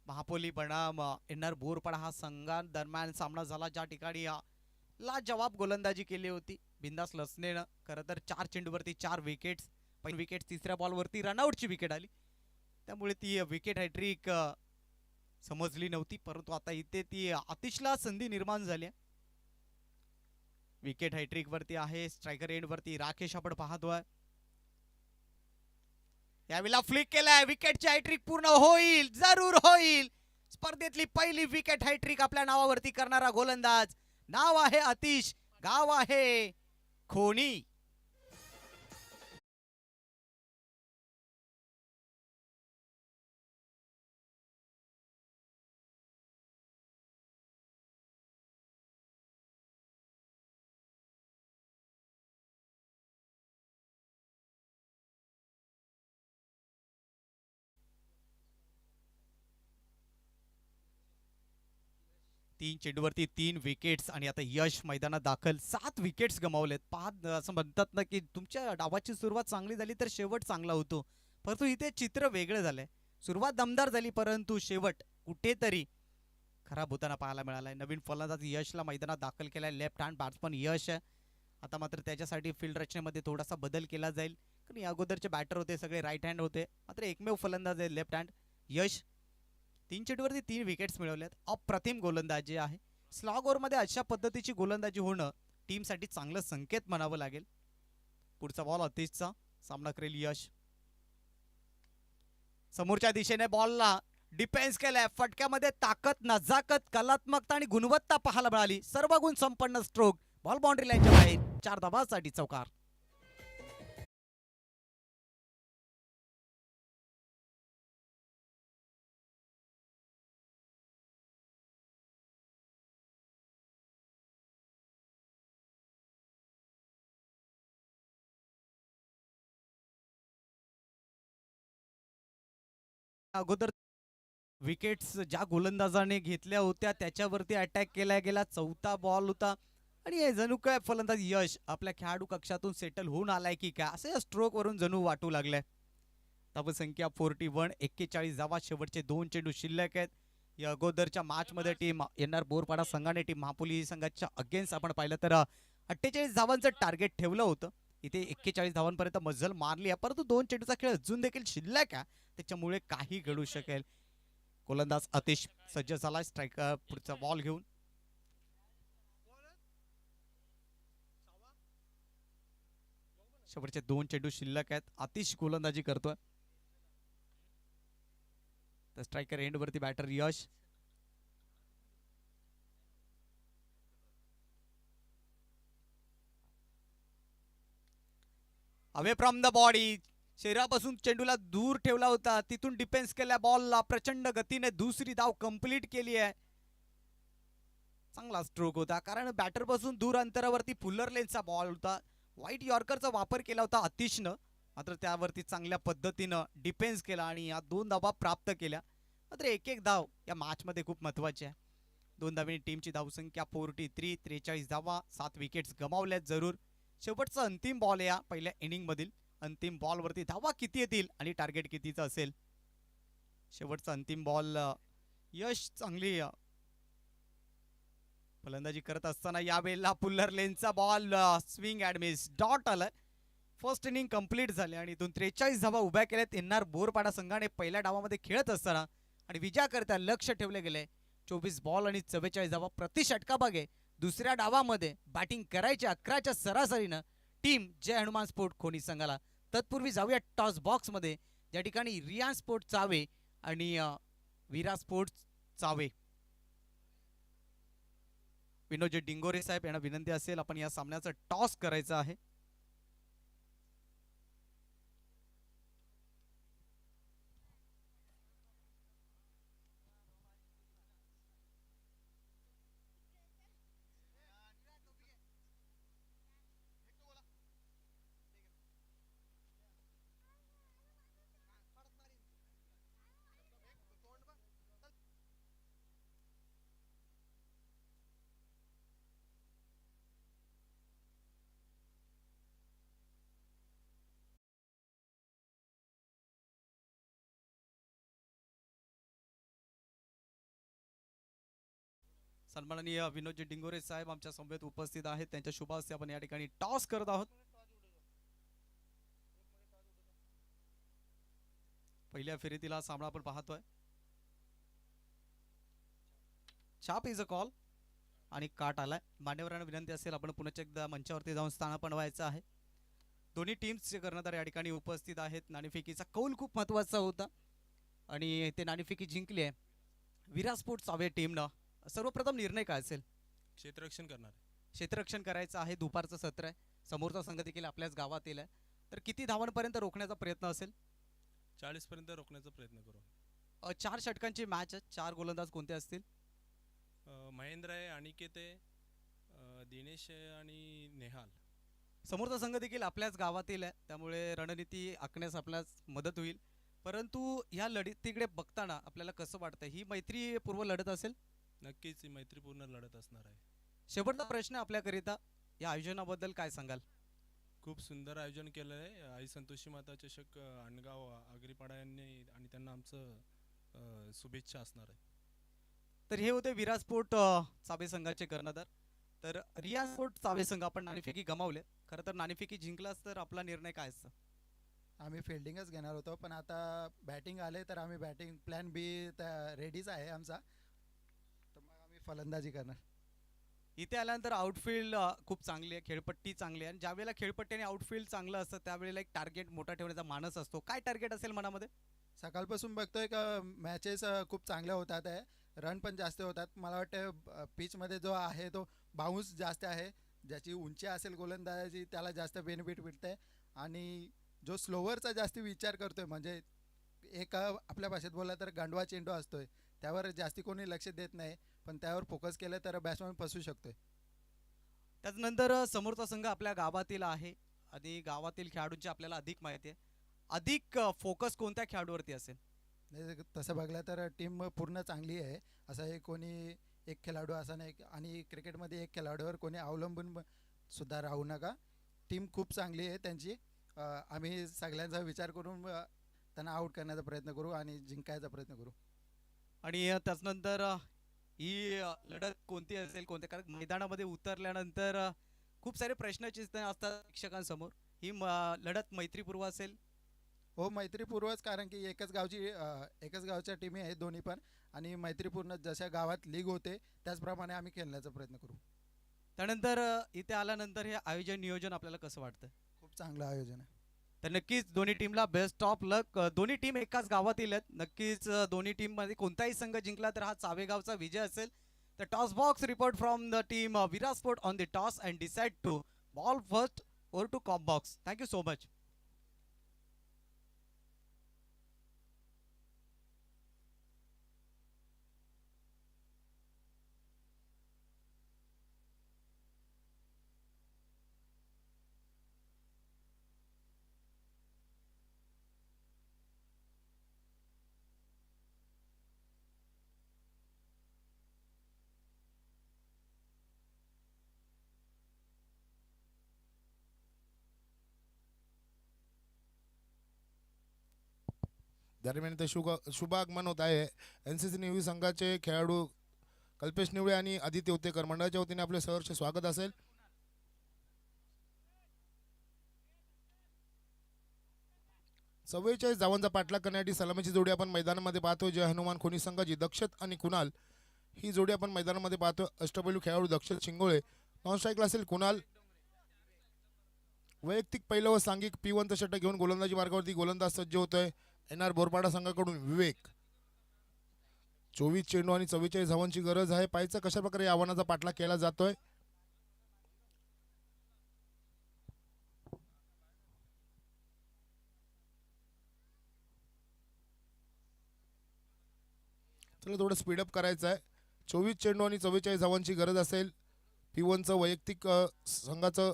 महापोली बनाम एनआर बोरपाडा हा संघांदरम्यान सामना झाला, ज्या ठिकाणी लाजवाब गोलंदाजी केली होती बिंदास लसनेनं. खरं तर 4 चेंडूवरती 4 विकेट्स. पहिली विकेट तिसऱ्या बॉलवरती रनआउटची विकेट आली, त्यामुळे ती विकेट हॅट्रिक समजली नव्हती. परंतु आता इथे ती अतिशला संधी निर्माण झाली. विकेट हॅट्रिक वरती आहे. स्ट्रायकर एंड वरती राकेश आपण पाहतोय. यावेळेला फ्लिक केलाय. विकेटची हॅट्रिक पूर्ण होईल, जरूर होईल. स्पर्धेतली पहिली विकेट हॅट्रिक आपल्या नावावरती करणारा गोलंदाज. नाव आहे अतिश, गाव आहे खोनी. तीन चेंडूवरती 3 विकेट्स आणि आता यश मैदानात दाखल. 7 विकेट्स गमावलेत. असं म्हणतात ना की तुमच्या डावाची सुरुवात चांगली झाली तर शेवट चांगला होतो, परंतु इथे चित्र वेगळं झालंय. सुरुवात दमदार झाली, परंतु शेवट कुठेतरी खराब होताना पाहायला मिळालाय. नवीन फलंदाज यशला मैदानात दाखल केलाय. लेफ्ट हँड बॅट्समन यश आहे. आता मात्र त्याच्यासाठी फील्ड रचनेमध्ये थोडासा बदल केला जाईल, कारण या अगोदरचे बॅटर होते सगळे राईट हँड होते. मात्र एकमेव फलंदाज आहे लेफ्ट हँड यश. 3 चेंडूवरती 3 विकेट्स मिळवल्यात. अप्रतिम गोलंदाजी आहे. स्लॉग ओव्हरमध्ये अशा पद्धतीची गोलंदाजी होणं टीमसाठी चांगलं संकेत म्हणावं लागेल. पुढचा बॉल अतिशचा. सामना करेल यश. समोरच्या दिशेने बॉलला डिफेन्स केलाय. फटक्यामध्ये ताकद, नजाकत, कलात्मकता आणि गुणवत्ता पाहायला मिळाली. सर्व गुण संपन्न स्ट्रोक. बॉल बाउंड्री लाईनच्या बाहेर. 4 धावांसाठी चौकार. अगोदर विकेट्स ज्या गोलंदाजाने घेतल्या होत्या त्याच्यावरती अटॅक केला गेला. 4था बॉल होता आणि हे जणू काय फलंदाज यश आपल्या खेळाडू कक्षातून सेटल होऊन आलाय की काय, असे स्ट्रोक वरून जणू वाटू लागलाय. धावसंख्या 41. 41 धावा. शेवटचे 2 चेंडू शिल्लक आहेत. या अगोदरच्या मॅच मध्ये टीम एनआर बोरपाडा संघाने टीम महापोली संघाच्या अगेन्स्ट आपण पाहिलं तर 48 धावांचं टार्गेट ठेवलं होतं. इथे 41 धावांपर्यंत मजल मारली आहे, परंतु 2 चेंडूचा खेळ अजून देखील शिल्लक आहे, त्याच्यामुळे काही घडू शकेल. गोलंदाज अतिश सज्ज झाला. स्ट्रायकर पुढचा बॉल घेऊन. शेवटचे 2 चेंडू शिल्लक आहेत. अतिश गोलंदाजी करतोय. तर स्ट्रायकर एंड वरती batter Yash. Away from the body. शरीरापासून चेंडूला दूर ठेवला होता, तिथून डिफेन्स केला. बॉलला प्रचंड गतीने दुसरी धाव कंप्लीट केली आहे. चांगला स्ट्रोक होता, कारण बॅटर पासून दूर अंतरावरती फुलर लेनचा बॉल होता. व्हाईट यॉर्करचा वापर केला होता अतिशनं, मात्र त्यावरती चांगल्या पद्धतीनं डिफेन्स केला आणि या 2 धावा प्राप्त केल्या. मात्र एक धाव या मॅच मध्ये खूप महत्वाची आहे. 2 धावांनी टीमची धावसंख्या 43. 43 धावा. 7 विकेट्स गमावल्यात जरूर. शेवटचा अंतिम बॉल या पहिल्या इनिंग मधील. अंतिम बॉल वरती धावा किती येतील आणि टार्गेट कितीचं असेल. शेवटचा अंतिम बॉल. यश चांगली फलंदाजी करत असताना यावेळेला पुल्लर लेनचा ball swing and miss. Dot आलाय. फर्स्ट इनिंग कंप्लीट झाले आणि 43 धावा उभ्या केल्यात एनआर बोरपाडा संघाने पहिल्या डावामध्ये खेळत असताना, आणि विजयाकरता लक्ष ठेवले गेले. 24 बॉल आणि 44 धावा प्रति षटकामागे. दुसऱ्या डावामध्ये बॅटिंग करायच्या 11च्या सरासरीनं टीम जय हनुमान स्पोर्ट खोनी संघाला. तत्पूर्वी जाऊया टॉस बॉक्स मध्ये. ज्या ठिकाणी रिया स्पोर्ट चावे आणि विरा स्पोर्ट्स चावे. विनोदजी डिंगोरे साहेब यांना विनंती असेल, आपण या सामन्याचं टॉस करायचं आहे. सन्माननीय विनोदजी डिंगोरे साहेब आमच्या समवेत उपस्थित आहेत. त्यांच्या शुभ हस्ते आपण या ठिकाणी टॉस करत आहोत. पहिल्या फेरीतील हा सामना आपण पाहतोय. छाप इज अ कॉल आणि काट आलाय. मान्यवरांना विनंती असेल, आपण पुन्हा एकदा मंचावरती जाऊन स्थान बनवायचं आहे. दोन्ही टीम्सचे कर्णधार या ठिकाणी उपस्थित आहेत. नाणेफेकीचा कौल खूप महत्वाचा होता आणि ते नाणेफेकी जिंकली आहे विरा स्पोर्ट्स चावे टीमनं. सर्वप्रथम निर्णय काय असेल? क्षेत्ररक्षण करणार. क्षेत्ररक्षण करायचं आहे. दुपारचं सत्र आहे. समोरचा संघ देखील आपल्याच गावात येईल आहे. तर किती धावांपर्यंत रोखण्याचा प्रयत्न असेल? 40 पर्यंत रोखण्याचा प्रयत्न करू. 4 षटकांची मॅच आहे. 4 गोलंदाज कोणते असतील? महेंद्र आहे, अनिकेत आहे, दिनेश आहे आणि नेहाल. समोरचा संघ देखील आपल्याच गावातील आहे, त्यामुळे रणनीती आखण्यास आपल्यास मदत होईल. परंतु ह्या लढतीकडे बघताना आपल्याला कसं वाटतं, ही मैत्रीपूर्व लढत असेल? नक्कीच ही मैत्रीपूर्ण लढत असणार आहे. शेवटचा प्रश्न आपल्याकरिता, या आयोजनाबद्दल काय सांगाल? खूप सुंदर आयोजन केलं आहे. आई संतोषी माता चषक अणगाव आगरीपाडा यांनी आणि त्यांना आमचं शुभेच्छा असणार आहे. तर हे होते विरा स्पोर्ट चावे संघाचे कर्णधार. तर रिया स्पोर्ट चावे संघ आपण नाणेफेकी गमावले. खरं तर नाणेफेकी जिंकलास तर आपला निर्णय काय असतं? आम्ही फिल्डिंगच घेणार होतो, पण आता बॅटिंग आले तर आम्ही बॅटिंग प्लॅन बी रेडीच आहे आमचा, तर मग आम्ही फलंदाजी करणार. इथे आल्यानंतर आउटफील्ड खूप चांगली आहे, खेळपट्टी चांगली आहे आणि ज्यावेळेला खेळपट्टी आणि आउटफील्ड चांगलं असतं त्यावेळेला एक टार्गेट मोठा ठेवण्याचा मानस असतो. काय टार्गेट असेल मनामध्ये? सकाळपासून बघतोय का मॅचेस खूप चांगल्या होतात आहे, रन पण जास्त होतात. मला वाटतं पिचमध्ये जो आहे तो बाउन्स जास्त आहे, ज्याची उंची असेल गोलंदाजी त्याला जास्त बेनिफिट भेटते. आणि जो स्लोवरचा जास्त विचार करतोय, म्हणजे एक आपल्या भाषेत बोलला तर गांडवा चेंडू असतोय, त्यावर जास्ती कोणी लक्ष देत नाही, पण त्यावर फोकस केलं तर बॅट्समॅन फसू शकतोय. त्याच्यानंतर समोरचा संघ आपल्या गावातील आहे आणि गावातील खेळाडूंची आपल्याला अधिक माहिती आहे. अधिक फोकस कोणत्या खेळाडूवरती असेल? नाही, तसं बघलं तर टीम पूर्ण चांगली आहे. असं हे कोणी एक खेळाडू असा नाही, आणि क्रिकेटमध्ये एक खेळाडूवर कोणी अवलंबून सुद्धा राहू नका. टीम खूप चांगली आहे त्यांची. आम्ही सगळ्यांचा विचार करून त्यांना आऊट करण्याचा प्रयत्न करू आणि जिंकायचा प्रयत्न करू. आणि त्याच्यानंतर ही लढत कोणती असेल, कोणत्या, कारण मैदानामध्ये उतरल्यानंतर खूप सारे प्रश्नचिन्ह असतात प्रेक्षकांसमोर. ही लढत मैत्रीपूर्व असेल? हो, मैत्रीपूर्वच, कारण की एकच गावच्या टीमी आहेत दोन्ही पण, आणि मैत्रीपूर्ण जशा गावात लीग होते त्याचप्रमाणे आम्ही खेळण्याचा प्रयत्न करू. त्यानंतर इथे आल्यानंतर हे आयोजन नियोजन आपल्याला कसं वाटतं? खूप चांगलं आयोजन आहे. तर नक्कीच दोन्ही टीमला बेस्ट ऑफ लक. दोन्ही टीम एकाच गावातील आहेत. नक्कीच दोन्ही टीममध्ये कोणताही संघ जिंकला तर हा चावेगावचा विजय असेल. The toss box report from the team Veera sport won the toss and decide to bowl first or to cop box. Thank you so much. दरम्यान ते शुभ आगमन होत आहे. NCC निवडी संघाचे खेळाडू कल्पेश निवळे आणि आदित्य उत्तेकर मंडळाच्या वतीने आपले सहर्ष स्वागत असेल. चव्वेचाळीस धावांचा पाठलाग करण्यासाठी सलामीची जोडी आपण मैदानामध्ये पाहतो. जय हनुमान खोनी संघाची दक्षत आणि कुणाल ही जोडी आपण मैदानामध्ये पाहतो. अष्टपैलू खेळाडू दक्षत शिंगोळे, नॉन स्ट्राईकला असेल कुणाल. वैयक्तिक पहिलं व सांघिक P1 षटक घेऊन गोलंदाजी मार्गावरती गोलंदाज सज्ज होतोय. एनआर बोरपाडा संघाकडून विवेक. 24 चेंडू आणि 44 धावांची गरज आहे. पाहायचं कशा प्रकारे या आव्हानाचा पाठलाग केला जातोय. चला थोडं स्पीडअप करायचं आहे. 24 चेंडू आणि 44 धावांची गरज असेल. P1चं वैयक्तिक संघाचं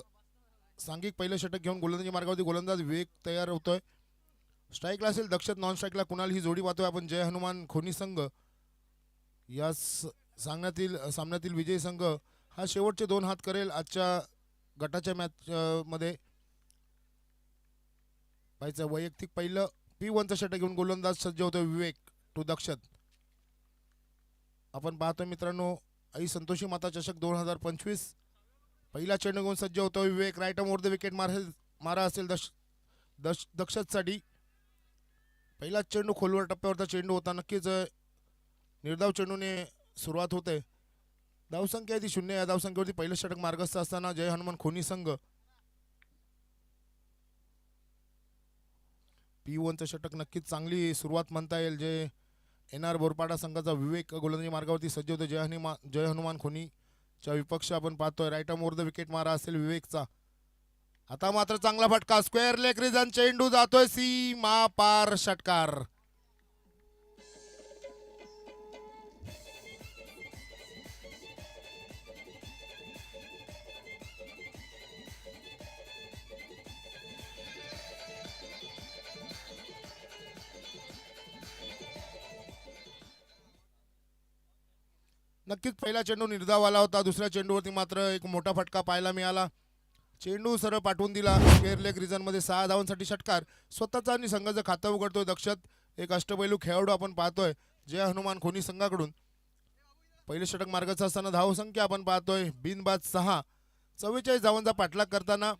सांघिक पहिलं षटक घेऊन गोलंदाजी मार्गावरती गोलंदाज विवेक तयार होतोय. स्ट्राईकला असेल दक्षत, नॉन स्ट्राईकला कुणाल ही जोडी पाहतोय आपण. जय हनुमान खोनी संघ या सामन्यातील विजयी संघ हा शेवटचे 2 हात करेल आजच्या गटाच्या मॅच मध्ये. पाहायचं वैयक्तिक पहिलं P1चं षटक घेऊन गोलंदाज सज्ज होतोय विवेक टू दक्षत. आपण पाहतोय मित्रांनो आई संतोषी माता चषक 2025 पहिला चेंडू घेऊन सज्ज होतोय Vivek. Right arm over the wicket मारा असेल दक्षतसाठी. पहिला चेंडू खोलवर टप्प्यावरचा चेंडू होता. नक्कीच निर्धाव चेंडूने सुरुवात होते. धावसंख्या आहे ती 0. या धावसंख्येवरती पहिलं षटक मार्गस्थ असताना जय हनुमान खोनी संघ P1चं षटक नक्कीच चांगली सुरुवात म्हणता येईल. जे एनआर बोरपाडा संघाचा विवेक गोलंदाजी मार्गावरती सज्ज होते. जय हनुमान खोनीच्या विपक्ष आपण पाहतोय. Right arm over the wicket मारा असेल विवेकचा. आता मात्र चांगला फटका स्क्वेअर लेग रिजन चेंडू जातोय सीमा पार षटकार. नक्कीच पहिला चेंडू निर्धाव आला होता. दुसऱ्या चेंडूवरती मात्र एक मोठा फटका पाहायला मिळाला. चेंडू सरळ पाठवून दिला स्क्वेअर लेग रिजनमध्ये. 6 धावांसाठी षटकार. स्वतःचा आणि संघाचं खातं उघडतोय दक्षत. एक अष्टपैलू खेळाडू आपण पाहतोय जय हनुमान खोनी संघाकडून. पहिले षटक मार्गाचं असताना धावसंख्या आपण पाहतोय बिनबाद 6. 44 धावांचा पाठलाग करताना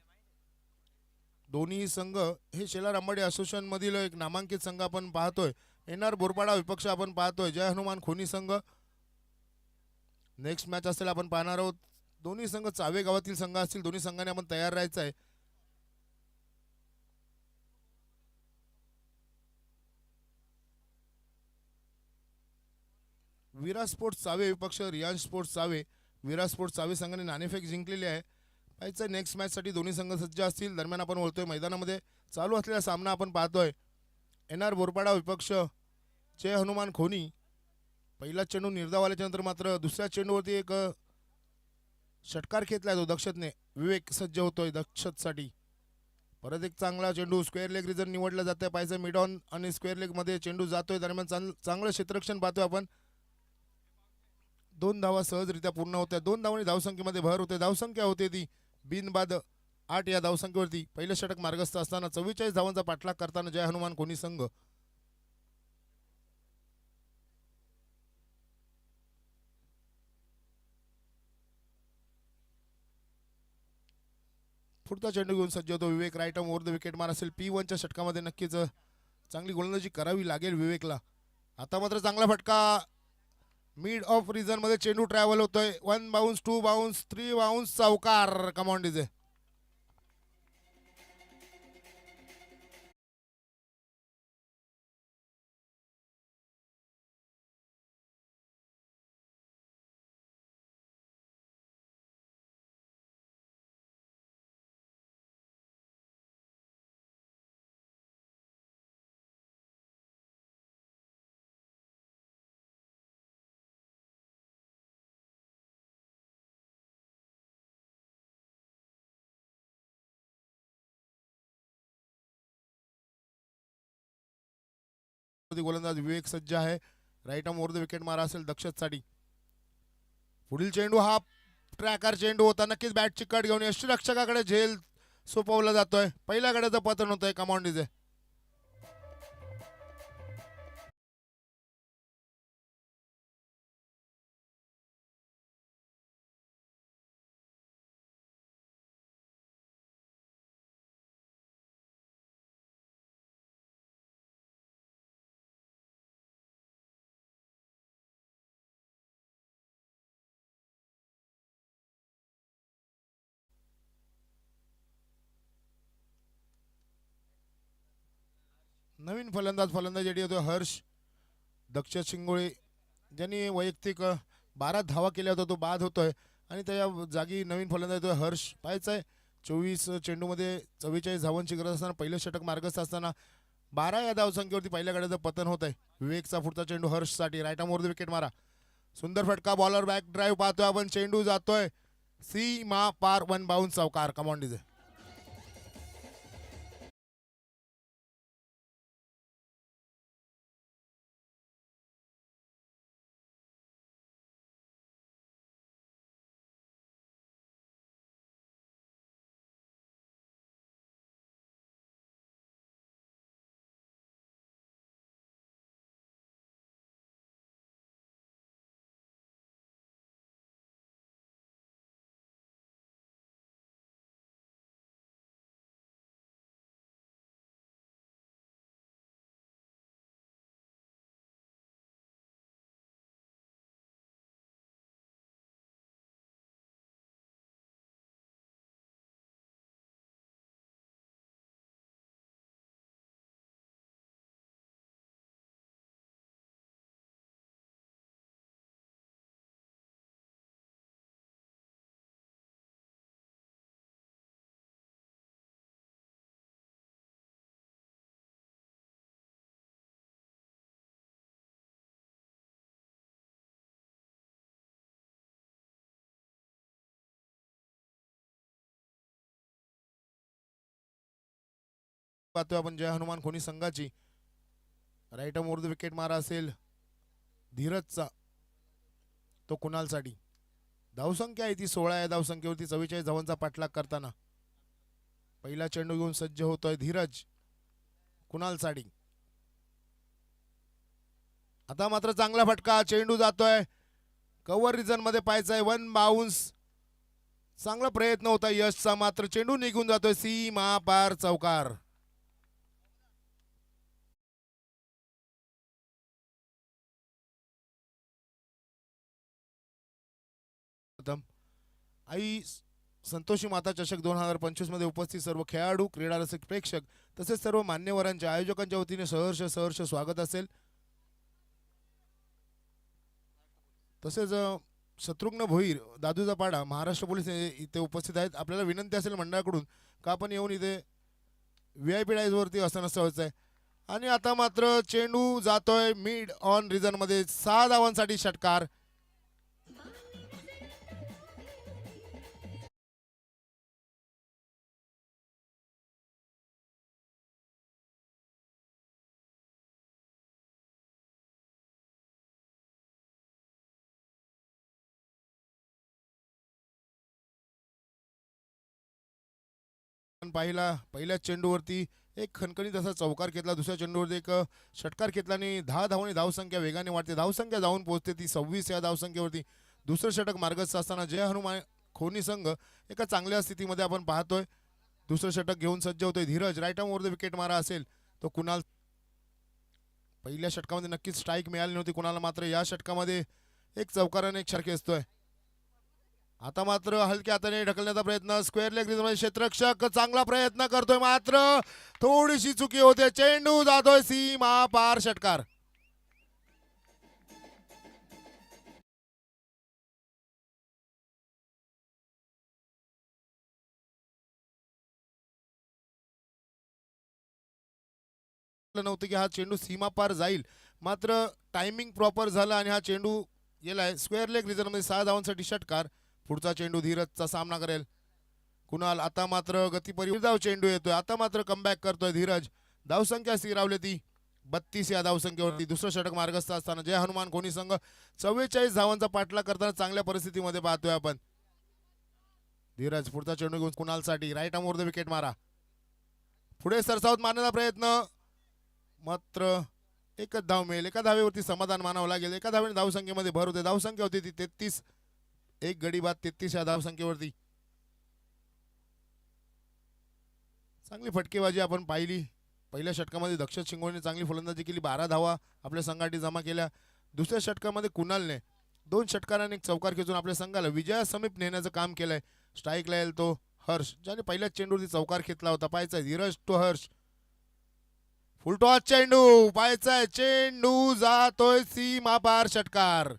दोन्ही संघ हे शेलार अंबाडी असोसिएशन मधील एक नामांकित संघ आपण पाहतोय. एनआर बोरपाडा विपक्ष आपण पाहतोय जय हनुमान खोनी संघ. नेक्स्ट मॅच असेल आपण पाहणार आहोत. दोन्ही संघ चावे गावातील संघ असतील. दोन्ही संघाने आपण तयार राहायचं आहे. विरा स्पोर्ट्स चावे विपक्ष रियांश स्पोर्ट्स चावे. विरा स्पोर्ट्स चावे संघाने नाणेफेक जिंकलेली आहे. पाहायचं नेक्स्ट मॅचसाठी दोन्ही संघ सज्ज असतील. दरम्यान आपण बोलतोय मैदानामध्ये चालू असलेला सामना आपण पाहतोय. एनआर बोरपाडा विपक्ष जय हनुमान खोनी. पहिला चेंडू निर्धाव आल्याच्या नंतर मात्र दुसऱ्या चेंडूवरती एक षटकार घेतलाय तो दक्षतने. विवेक सज्ज होतोय दक्षतसाठी. परत एक चांगला चेंडू स्क्वेअर लेग रिजन निवडला जातोय. पाहायचं मिड ऑन आणि स्क्वेअर लेग मध्ये चेंडू जातोय. दरम्यान चांगलं क्षेत्ररक्षण पाहतोय आपण. 2 धावा सहजरित्या पूर्ण होत्या. 2 धावांनी धावसंख्येमध्ये भर होते. धावसंख्या होते ती बिनबाद 8. या धावसंख्येवरती पहिलं षटक मार्गस्थ असताना 44 धावांचा पाठलाग करताना जय हनुमान खोनी संघ. पुढचा चेंडू घेऊन सज्ज होतो Vivek. Right arm over the wicket मार असेल. P1च्या षटकामध्ये नक्कीच चांगली गोलंदाजी करावी लागेल विवेकला. आता मात्र चांगला फटका मिड ऑफ रिजन मध्ये चेंडू ट्रॅव्हल होतोय. 1 बाउन्स 2 बाउन्स 3 बाउन्स चौकार. Come on DJ. गोलंदाज विवेक सज्ज आहे. Right arm over the wicket मारा असेल दक्षतसाठी. पुढील चेंडू हा ट्रॅकर चेंडू होता. नक्कीच बॅटची कट घेऊन यष्टीरक्षकाकडे झेल सोपवला जातोय. पहिल्या गड्याचं पतन होतंय. Come on DJ. नवीन फलंदाजी होतो हर्ष दक्ष शिंगोळे, ज्यांनी वैयक्तिक 12 धावा केल्या होत्या, तो बाद होतोय आणि त्या जागी नवीन फलंदाज येतोय हर्ष. पाहायचं आहे 24 चेंडूमध्ये 44 धावांची गरज असताना पहिलं षटक मार्गस्थ असताना 12 या धावसंख्येवरती पहिल्या गड्याचं पतन होत आहे. विवेकचा पुढचा चेंडू हर्षसाठी राईट आर्म वर विकेट मारा. सुंदर फटका, बॉलर बॅक ड्राईव्ह पाहतोय आपण, चेंडू जातोय सीमा पार, 1 बाउन्स चौकार. Come on DJ. पाहतोय आपण जय हनुमान कोणी संघाची राईट आर्म वर विकेट मारा असेल धीरजचा, तो कुणालसाठी. धावसंख्या आहे ती 16 या धावसंख्येवरती 44 धावांचा पाठलाग करताना पहिला चेंडू घेऊन सज्ज होतोय धीरज कुणालसाठी. आता मात्र चांगला फटका, चेंडू जातोय कव्हर रिजन मध्ये, पाहायचंय 1 बाउन्स. चांगला प्रयत्न होता यशचा, मात्र चेंडू निघून जातोय सीमा पार चौकार. आई संतोषी माता चषक 2025 मध्ये उपस्थित सर्व खेळाडू, क्रीडा रसिक प्रेक्षक तसेच सर्व मान्यवरांच्या आयोजकांच्या वतीने सहर्ष स्वागत असेल. तसेच शत्रुघ्न भोईर, दादूचा पाडा, महाराष्ट्र पोलीस इथे उपस्थित आहेत. आपल्याला विनंती असेल मंडळाकडून का आपण येऊन इथे VIP डायजवरती असं नसायचं आहे. आणि आता मात्र चेंडू जातोय मिड ऑन रिजन मध्ये, 6 धावांसाठी षटकार. पहिल्या चेंडूवरती एक खणखणीत असा चौकार घेतला, दुसऱ्या चेंडूवरती एक षटकार घेतला आणि 10 धावांनी धावसंख्या वेगाने वाढते. धावसंख्या जाऊन पोहोचते ती 26 या धावसंख्येवरती. दुसरं षटक मार्गस्थ असताना जय हनुमान खोनी संघ एका चांगल्या स्थितीमध्ये आपण पाहतोय. दुसरं षटक घेऊन सज्ज होतोय धीरज. राईट आर्म वर विकेट मारा असेल तो कुणाल. पहिल्या षटकामध्ये नक्कीच स्ट्राईक मिळाली नव्हती कुणाला, मात्र या षटकामध्ये एक चौकाराने एक षटके असतोय. आता मात्र हलक्या हाताने ढकलण्याचा प्रयत्न, स्क्वेअर लेग मध्ये क्षेत्ररक्षक चांगला प्रयत्न करतोय, मात्र थोडीशी चुकी होते, चेंडू जातोय सीमा पार षटकार. नव्हतं की हा चेंडू सीमा पार जाईल, मात्र टायमिंग प्रॉपर झालं आणि हा चेंडू गेलाय स्क्वेअर लेग रिजन मध्ये. 6 धावांसाठी षटकार. पुढचा चेंडू धीरजचा सामना करेल कुणाल. आता मात्र गतीपरिधाव चेंडू येतोय, आता मात्र कमबॅक करतोय धीरज. धावसंख्या स्थिरावली ती 32 या धावसंख्येवरती. दुसरं षटक मार्गस्थ असताना जय हनुमान कोणी संघ 44 धावांचा पाठलाग करताना चांगल्या परिस्थितीमध्ये पाहतोय आपण. धीरज पुढचा चेंडू घेऊन कुणालसाठी राईट आर्म वर विकेट मारा. पुढे सरसावत मारण्याचा प्रयत्न, मात्र एकच धाव मिळेल. एका धावेवरती समाधान मानावं लागेल. एका धावेने धावसंख्येमध्ये भर होते. धावसंख्या होती ती 33, एक गडी बाद 33 या धावसंख्येवरती. चांगली फटकेबाजी आपण पाहिली. पहिल्या षटकामध्ये दक्ष शिंगोळेने चांगली फलंदाजी केली, 12 धावा आपल्या संघासाठी जमा केल्या. दुसऱ्या षटकामध्ये कुणालने 2 षटकाराने एक चौकार खेचून आपल्या संघाला विजयासमीप नेण्याचं काम केलंय. स्ट्राईकला येईल तो हर्ष, ज्याने पहिल्याच चेंडूवरती चौकार घेतला होता. पाहायचा धीरज तो हर्ष. फुलटॉस चेंडू पाहायचाय, चेंडू जातोय सीमा पार षटकार.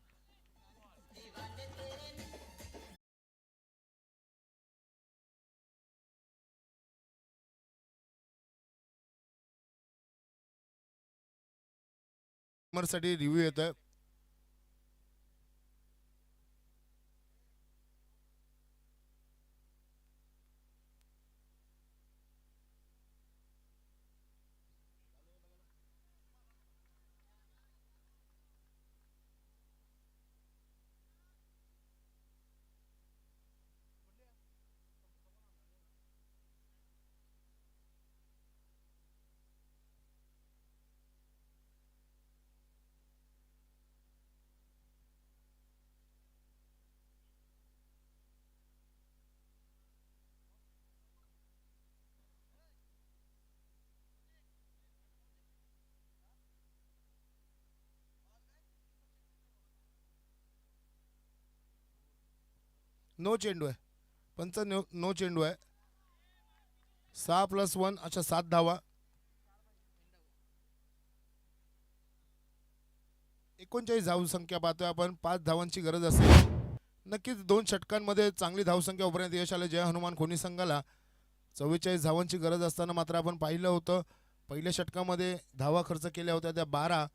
साठी रिव्ह्यू येतोय. नो चेंडू आहे. पंच नो चेंडू आहे. 6+1 अशा 7 धावा. 39 धावसंख्या पाहतोय आपण. 5 धावांची गरज असेल. नक्कीच 2 षटकांमध्ये चांगली धावसंख्या उभारण्यात यश आलं जय हनुमान खोनी संघाला. 44 धावांची गरज असताना मात्र आपण पाहिलं होतं पहिल्या षटकामध्ये धावा खर्च केल्या होत्या त्या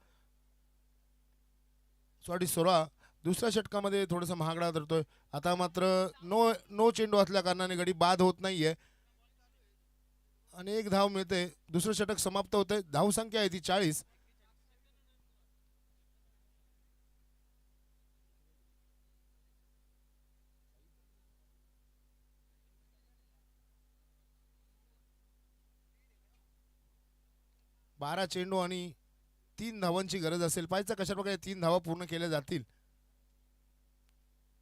16. दुसऱ्या षटकामध्ये थोडंसं महागडा धरतोय. आता मात्र नो चेंडू असल्या कारणाने गडी बाद होत नाहीये आणि 1 धाव मिळते. दुसरं षटक समाप्त होतंय. धावसंख्या आहे ती 40. बारा चेंडू आणि 3 धावांची गरज असेल. पाहायचं कशा प्रकारे 3 धावा पूर्ण केल्या जातील.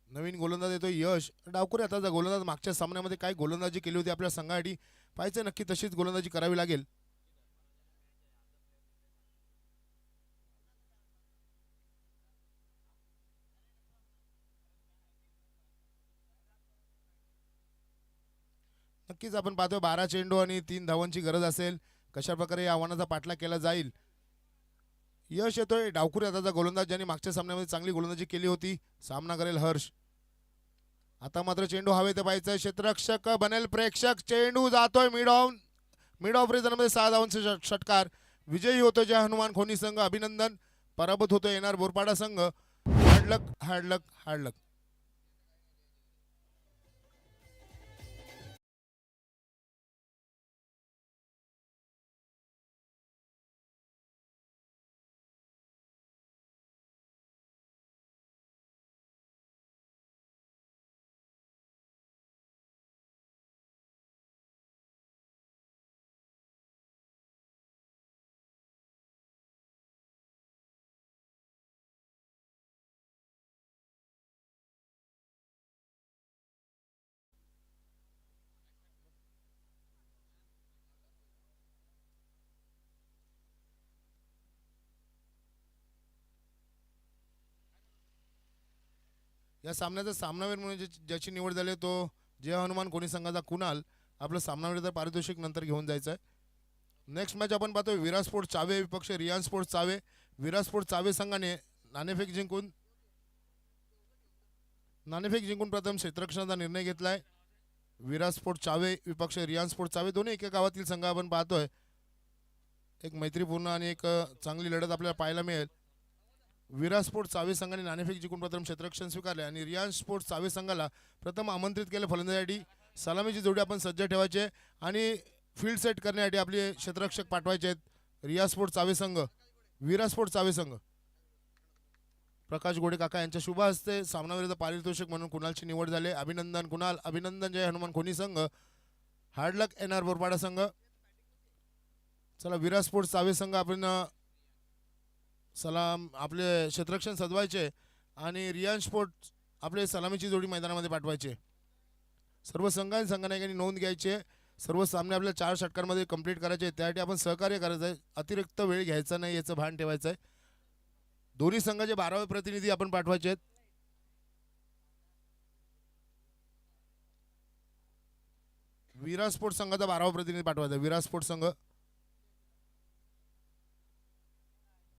नवीन गोलंदाज येतोय यश. डावखुरी आता गोलंदाज मागच्या सामन्यामध्ये काय गोलंदाजी केली होती आपल्या संघासाठी पाहायचं. नक्की तशीच गोलंदाजी करावी लागेल. नक्कीच आपण पाहतोय 12 चेंडू आणि 3 धावांची गरज असेल. कशा प्रकारे या आव्हानाचा पाठलाग केला जाईल. यश येतोय. डावखुरी हाताचा गोलंदाज ज्यांनी मागच्या सामन्यामध्ये चांगली गोलंदाजी केली होती. सामना करेल हर्ष. आता मात्र चेंडू हवे ते पाहायचं. क्षेत्ररक्षक बनेल प्रेक्षक. चेंडू जातोय मिड ऑफ रिझनमध्ये 6 धावांचे षटकार. विजयी होतोय जय हनुमान खोनी संघ. अभिनंदन. पराभूत होतोय एनआर बोरपाडा संघ. हार्ड लक. या सामन्याचा सामनावीर म्हणून ज्याची निवड झाली तो जय हनुमान कोणी संघाचा कुणाल. आपलं सामनावीर पारितोषिक नंतर घेऊन जायचं आहे. नेक्स्ट मॅच आपण पाहतोय विराट स्पोर्ट्स चावे विपक्ष रियान स्पोर्ट्स चावे. विराट स्पोर्ट्स चावे संघाने नाणेफेक जिंकून प्रथम क्षेत्ररक्षणाचा निर्णय घेतलाय. विराट स्पोर्ट्स चावे विपक्ष रियान स्पोर्ट्स चावे दोन्ही एका गावातील संघ आपण पाहतोय. एक मैत्रीपूर्ण आणि एक चांगली लढत आपल्याला पाहायला मिळेल. विराट स्पोर्ट्स चावे संघाने नाणेफेक जिंकून प्रथम क्षेत्ररक्षण स्वीकारले आणि रियान स्पोर्ट्स चावे संघाला प्रथम आमंत्रित केले फलंदाजीसाठी. सलामीची जोडी आपण सज्ज ठेवायचे आणि फील्ड सेट करण्यासाठी आपले क्षेत्ररक्षक पाठवायचे आहेत. रियान स्पोर्ट्स चावे संघ विराट स्पोर्ट्स चावे संघ. प्रकाश गोडे काका यांच्या शुभ हस्ते सामनावीराचं पारितोषिक म्हणून कुणालची निवड झाली. अभिनंदन कुणाल. अभिनंदन जय हनुमान खोनी संघ. हार्ड लक एनआर बोरपाडा संघ. चला विराट स्पोर्ट्स चावे संघ आपण सलाम आपले क्षेत्ररक्षण सजवायचे आणि रियान स्पोर्ट्स आपले सलामीची जोडी मैदानामध्ये पाठवायचे. सर्व संघाने नोंद घ्यायची. सर्व सामने आपल्या 4 षटकांमध्ये कंप्लीट करायचे. त्यासाठी आपण सहकार्य करायचं आहे. अतिरिक्त वेळ घ्यायचा नाही याचं भान ठेवायचं आहे. दोन्ही संघाचे 12वे प्रतिनिधी आपण पाठवायचे आहेत. विराट स्पोर्ट्स संघाचा 12वा प्रतिनिधी पाठवायचा. विराट स्पोर्ट्स संघ